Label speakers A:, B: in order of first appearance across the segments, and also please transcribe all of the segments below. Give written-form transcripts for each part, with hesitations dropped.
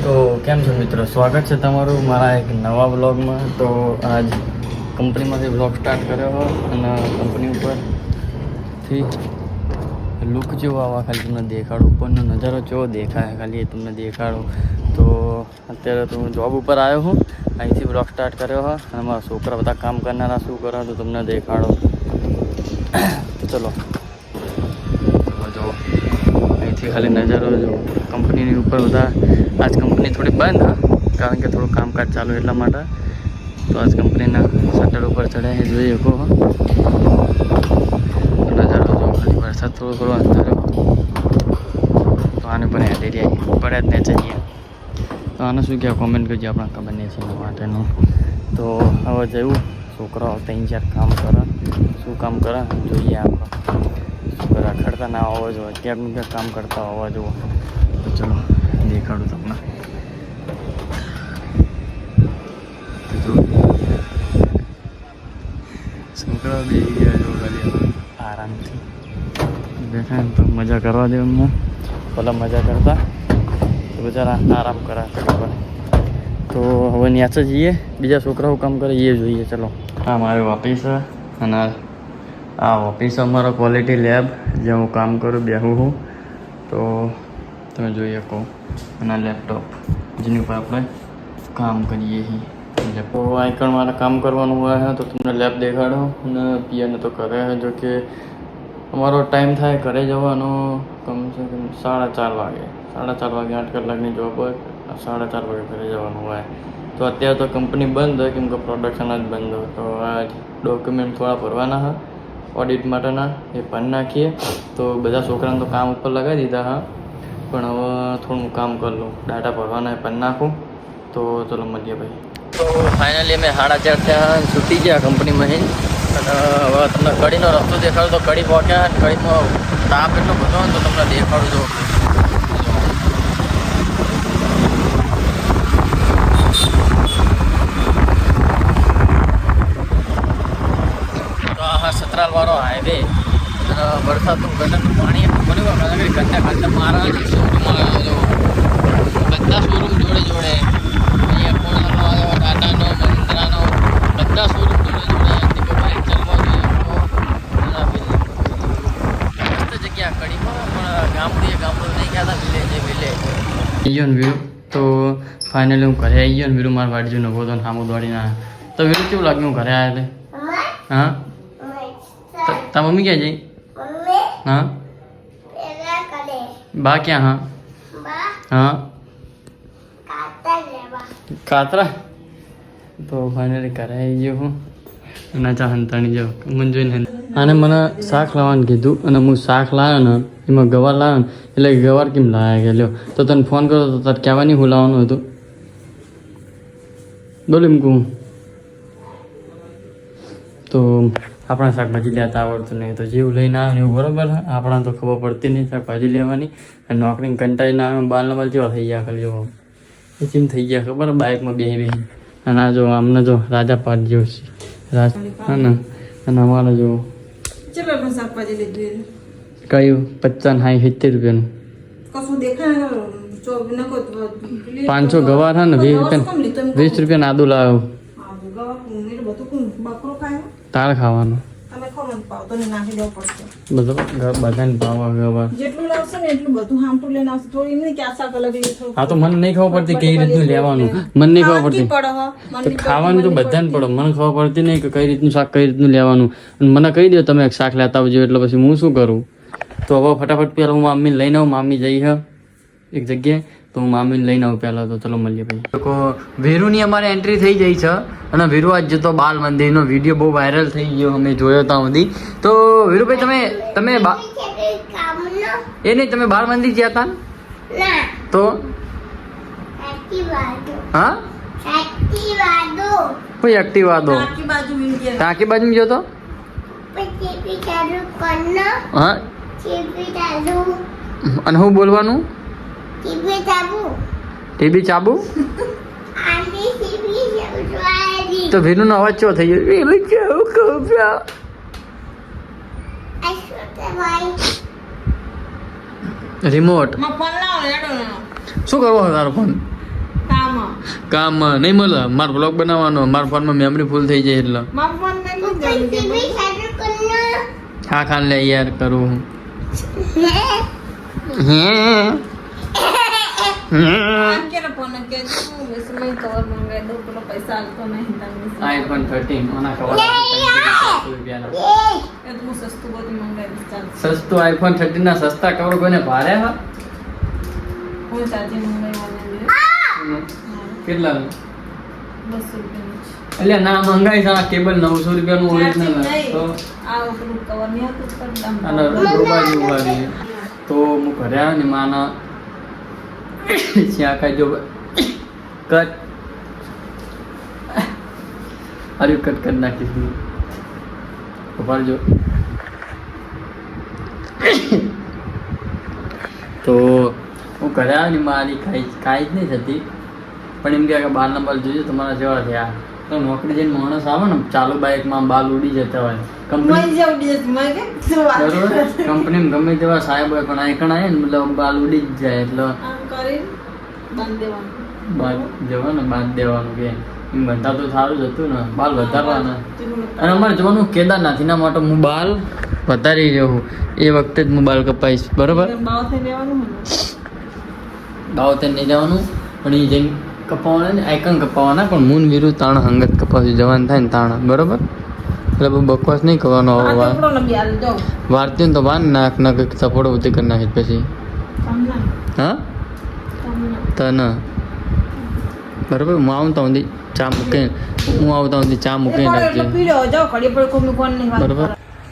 A: તો કેમ છો મિત્રો, સ્વાગત છે તમારું મારા એક નવા બ્લોગમાં. તો આજ કંપનીમાંથી બ્લોગ સ્ટાર્ટ કર્યો હોય અને કંપની ઉપરથી લુક જેવો આવા ખાલી તમને દેખાડો, ઉપરનો નજારો કેવો દેખાય ખાલી એ તમને દેખાડો. તો અત્યારે તો હું જોબ ઉપર આવ્યો હું, અહીંથી બ્લોગ સ્ટાર્ટ કર્યો હોય અને મારા છોકરા બધા કામ કરનારા શું કરે તો તમને દેખાડો. તો ચલો જો અહીંથી ખાલી નજારો જો કંપનીની ઉપર બધા. આજ કંપની થોડી બંધ હા, કારણ કે થોડું કામકાજ ચાલુ એટલા માટે. તો આજ કંપનીના શટર ઉપર ચડ્યા એ જોઈ શકો નજારો જો ખાલી વરસાદ થોડો અંધારો. તો આને પણ હેડી રહ્યા પડે જ ને જઈએ. તો આને શું કહેવાય કોમેન્ટ કરજો, આપણે ખબર નહીં છે એના માટેનું. તો હવે જવું છોકરાઓ 3-4 કામ કરે, શું કામ કરે જોઈએ આપણે. રખડતા ના હોવા જોઈએ, ક્યાંક ક્યાંક કામ કરતા હોવા જોઈએ. તો ચલો દેખાડું તમને. છોકરાઓ બેસી ગયા જો ખાલી આરામથી બેઠા તો મજા કરવા દે એમને. પેલા મજા કરતા તો બિચારા આરામ કરાતા ખબર. તો હવે ન્યાસે જઈએ, બીજા છોકરાઓ કામ કરે એ જોઈએ. ચલો આ મારું ઓફિસ છે અને આ ઓફિસ અમારો ક્વોલિટી લેબ જ્યાં હું કામ કરું બેહું હું. તો તમે જોઈ શકો અને લેપટોપ જેની ઉપર આપણે કામ કરીએ છીએ. તો આઈકણ મારે કામ કરવાનું હોય તો તમને લેબ દેખાડો. અને પીએને તો કરે જો કે અમારો ટાઈમ થાય ઘરે જવાનો કમસે કમ 4:30 વાગે. 4:30 વાગે 8 કલાકની જોબ હોય, 4:30 વાગે ઘરે જવાનું હોય. તો અત્યારે તો કંપની બંધ હોય કેમ કે પ્રોડક્શન જ બંધ હોય. તો આ ડોક્યુમેન્ટ થોડા ભરવાના હા ઓડિટ માટેના, એ ભરી નાખીએ. તો બધા છોકરાને તો કામ ઉપર લગાવી દીધા હા, પણ હવે થોડું કામ કરી લઉં, ડાટા ભરવાના એ ભરી નાખું. તો ચલો મળીએ ભાઈ. તો ફાઇનલી અમે 4:30 થયા છૂટી ગયા કંપનીમાં. અને હવે તમને કડીનો રસ્તો દેખાડો. તો કડી પહોંચ્યા, કડીમાં તાપ એટલો બધો હોય તો તમને દેખાડું જો. તો આ સતરાલવાળો હાઈવે અને વરસાદનું ગટરનું પાણી પડ્યું કારણ કે ગંદા મારા શોરૂમમાં આવ્યો હતો. બધા શોરૂમ જોડે જોડે અહીંયા કોણાનો આવ્યો, ટાટાનો, મહિન્દ્રાનો, બધા શોરૂમ જોડે જોડે બાઇક ચાલવા જોઈએ મસ્ત જગ્યા કડીમાં. પણ ગામડું નહીં કહેતા, વિલેજ. વ્યૂ તો ફાઇનલી હું ઘરે આવી ગયો ને વીરુ મારા વાડી જોઈને ઉભો હતો ને સામું દોડીને આવ્યા. તો વીરુ કેવું લાગ્યું હું ઘરે આવ્યા એટલે? હા તારા મમ્મી ક્યાં જઈ? હા બા ક્યાં? હા કાતરા. તો ફાઇનલી ઘરે આવી ગયો હું અને ચા હંતાણી જાઉં મને જોઈને. આને મને શાક લાવવાનું કીધું અને હું શાક લાવ્યો ને એમાં ગવાર લાવ્યો ને એટલે ગવાર કેમ લાવ્યા કે લ્યો. તો તને ફોન કર્યો તો તારે કહેવાની હું લાવવાનું હતું બોલ એમ કહું. તો આપણા શાકભાજી લેતા આવડતું નહીં તો જેવું લઈને આવે ને એવું બરાબર. આપણા તો ખબર પડતી નહીં શાકભાજી લેવાની. અને નોકરીને કંટાળીને આવે બાલના બાલ જેવા થઈ ગયા ખાલી જો એ ચીમ થઈ ગયા ખબર બાઇકમાં બેસી. અને આ જો આમને જો રાજા પાટ જેવો છે રાજ. હા ને અને અમારે જો કયું 50-60-70 રૂપિયાનું 500 ગવાર હા ને 20 રૂપિયા આદુ લાવ્યો. તારે ખાવાનું બધાને ભાવ ગવાર. હા તો મને નહીં ખબર પડતી કઈ રીતનું લેવાનું, મને નહીં ખબર પડતી. ખાવાનું તો બધાને પડે, મને ખબર પડતી નહીં કે કઈ રીતનું શાક કઈ રીતનું લેવાનું. અને મને કહી દો તમે શાક લેતા આવજો એટલે પછી હું શું કરું. તો હવે ફટાફટ પહેલાં હું મામીને લઈને આવું. મામી જઈ હ એક જગ્યાએ તો હું મામીને લઈને આવું પહેલાં. તો ચલો મળીએ ભાઈ. તો વીરુની અમારે એન્ટ્રી થઈ ગઈ છે અને વીરુ આજ જતો બાલ મંદિરનો વિડીયો બહુ વાયરલ થઈ ગયો, અમે જોયો ત્યાં સુધી. તો વીરુભાઈ તમે એ નહીં તમે બાળ મંદિર ગયા હતા તો હા કોઈ એક્ટિવા દો ટાંકી બાજુ ગયો તો હા. અને હું બોલવાનું ટીવી ચાબુ. તો વીરુનો અવાજ ચો થઈ ગયો. રિમોટ શું કરવો તારો ફોન? કામ નહીં મળે. મારો બ્લોગ બનાવવાનો, મારા ફોનમાં મેમરી ફૂલ થઈ જાય એટલે. હા ખાન લે યાર કરું. iPhone 13 ઓના કવર સસ્તું iPhone 13 ના સસ્તા કવર કોઈને ભારે હા કેટલા એટલે ના મંગાઈ છે કેબલ 900 રૂપિયાનું ઓરિજિનલ તો અને રૂબા જેવું વાળી તો હું ઘરે આવ્યો ને માના ત્યાં કાંઈ જો કટ અરે કટ કરી નાખીશ ખબર જો તો હું ઘરે આવ્યો ને મારી કાંઈ જ નહીં થતી પણ એમ કે બાર નંબર જોઈએ તમારા જેવા થયા તો નોકરી જઈને માણસ આવે ને ચાલુ બાઇકમાં બાલ ઉડી જતા હોય કંપનીમાં ગમે તેવા સાહેબ હોય પણ આઈકણ આવે ને મતલબ બાલ ઉડી જ જાય એટલે બાદ દેવાનું કે એમ બધા તો સારું જ હતું ને બાલ વધારવાના અને અમારે જોવાનું કેદારનાથ એના માટે હું બાલ વધારી રહ્યો એ વખતે જ હું બાલ કપાઈશ બરોબર બાવતેર નહીં જવાનું પણ એ જેમ કપાવાના ને આઈકન કપાવાના પણ મૂન વિરુદ્ધ તાણ હંગત કપાવી જવાનું થાય ને તાણ બરોબર એટલે બહુ બકવાસ નહીં કરવાનો વારતી તો વાન નાખ ના કંઈક સપોર્ટ ઉતી કરી નાખી પછી હા તને બરોબર હું આવતા હું ચા મૂકીને રાખજે બરોબર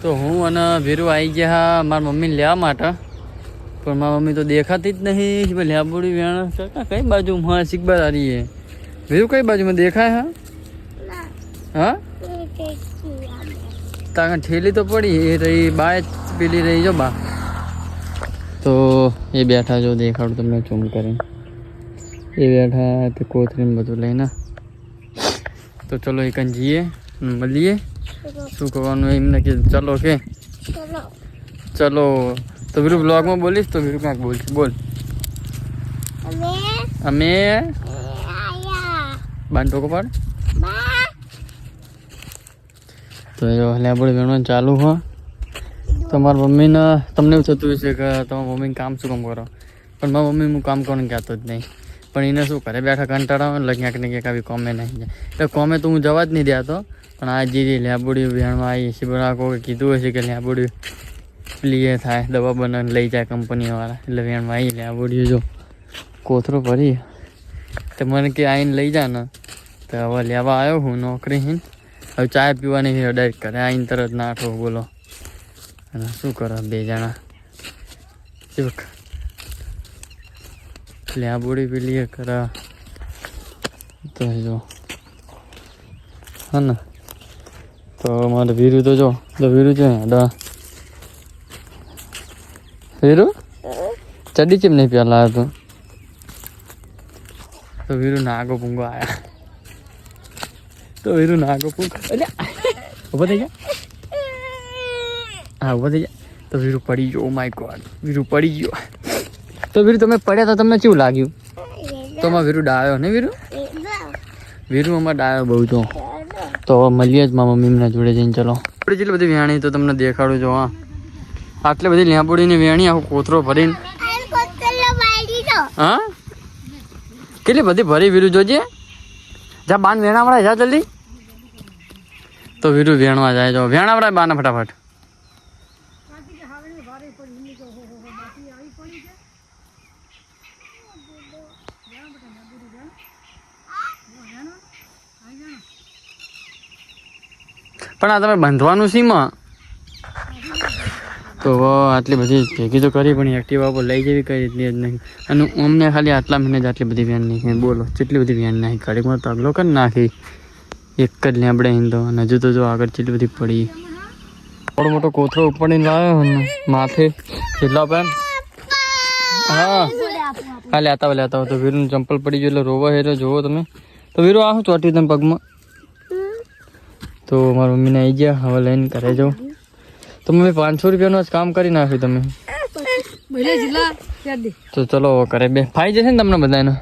A: તો હું અને વીરુ આવી ગયા મારા મમ્મીને લેવા માટે પણ મારી મમ્મી તો દેખાતી જ નહીં લેબોડી વેણ કઈ બાજુ હા શીખબાર આ રહી વીરુ કઈ બાજુમાં દેખાય હા તાકા ઠેલી તો પડી એ રહી બા પેલી રહી જો બા તો એ બેઠા જો દેખાડું તમને ચૂમ કરીને એ બેઠા તે કોથરીને બધું લઈને તો ચલો એક જઈએ મળીએ શું કરવાનું એમને કે ચલો કે ચલો તો વીરુ બ્લોગમાં બોલીશ તો વીરુ ક્યાંક બોલશે બોલ અમે બાંધો કપાડ તો લેબોડી વેણવાનું ચાલુ હો તમારા મમ્મીને તમને એવું થતું હશે કે તમારા મમ્મીને કામ શું કામ કરો પણ મારા મમ્મી હું કામ કરવાનું કહેતો જ નહીં પણ એને શું કરે બેઠા કંટાળા હોય ક્યાંક ને ક્યાંક આવી કોમે નહીં જાય એટલે કોમે તો હું જવા જ નહીં દેતો પણ આ જે લેબોડી વેણવા આવી શિબરાકો કીધું હશે કે લેબોડી પ્લીએ થાય દવા બનાવીને લઈ જાય કંપનીવાળા એટલે વેણવા આવી લેબોડી જો કોથરો ભરી તો મને કે આવીને લઈ જા ને તો હવે લેવા આવ્યો હું નોકરી હિન હવે ચા પીવાની ડાયરેક્ટ કરે આવીને તરત નાઠો બોલો અને શું કરો બે જણા લેબોડી પેલી કરા તો જો હા ને તો મારે વીરુ તો જો વીરુ છે વીરુ ચડી ચેમ નહીં પેલા આવ્યો તો વીરુ નાગો પૂંગો આવ્યા તો વીરુ નાગો પૂંગો ઉભો થઈ ગયા હા ઉભો થઈ ગયા તો વીરુ પડી ગયો ઓ માય ગોડ વીરુ પડી ગયો તો વીરુ તમે પડ્યા તો તમને કેવું લાગ્યું તો અમારે વીરુ ડાયો ને વીરુ અમારે ડાયો બહુ તો મળીએ જ મારા મમ્મીના જોડે જઈને ચલો જેટલી બધી વેણી તો તમને દેખાડું જો હા આટલી બધી લેબોડીની વેણી આખો કોથરો ભરીને હા કેટલી બધી ભરી વીરુ જોજે જા બાન વેણાવડાય જા જલ્દી તો વીરુ વેણવા જાય જો વેણાવડાય બાને ફટાફટ પણ આ તમે બાંધવાનું સીમાં તો આટલી બધી ભેગી તો કરી પણ એક્ટિવા પર લઈ જવી કઈ રીતની જ નહીં અને અમને ખાલી આટલા મહિને જ આટલી બધી વેન નહીં બોલો કેટલી બધી વેન નાખી ગાડીમાં તો અગલો કરી નાખી એક જ લેબડે હિંદો અને હજુ તો જો આગળ કેટલી બધી પડી થોડો મોટો કોથરો ઉપાડીને લાવ્યો માથે કેટલા પેન હા હા લેતા હોય તો વીરુનું ચંપલ પડી ગયું એટલે રોવા હેરો જોવો તમે તો વીરુ આ શું ચોટી તમે પગમાં તો મારી મમ્મીને આવી ગયા હવે લઈને ઘરે જાઉં તો મમ્મી 500 રૂપિયાનું જ કામ કરી નાખ્યું તમે તો ચલો ઘરે બે ફાઈ જશે ને તમને બધાને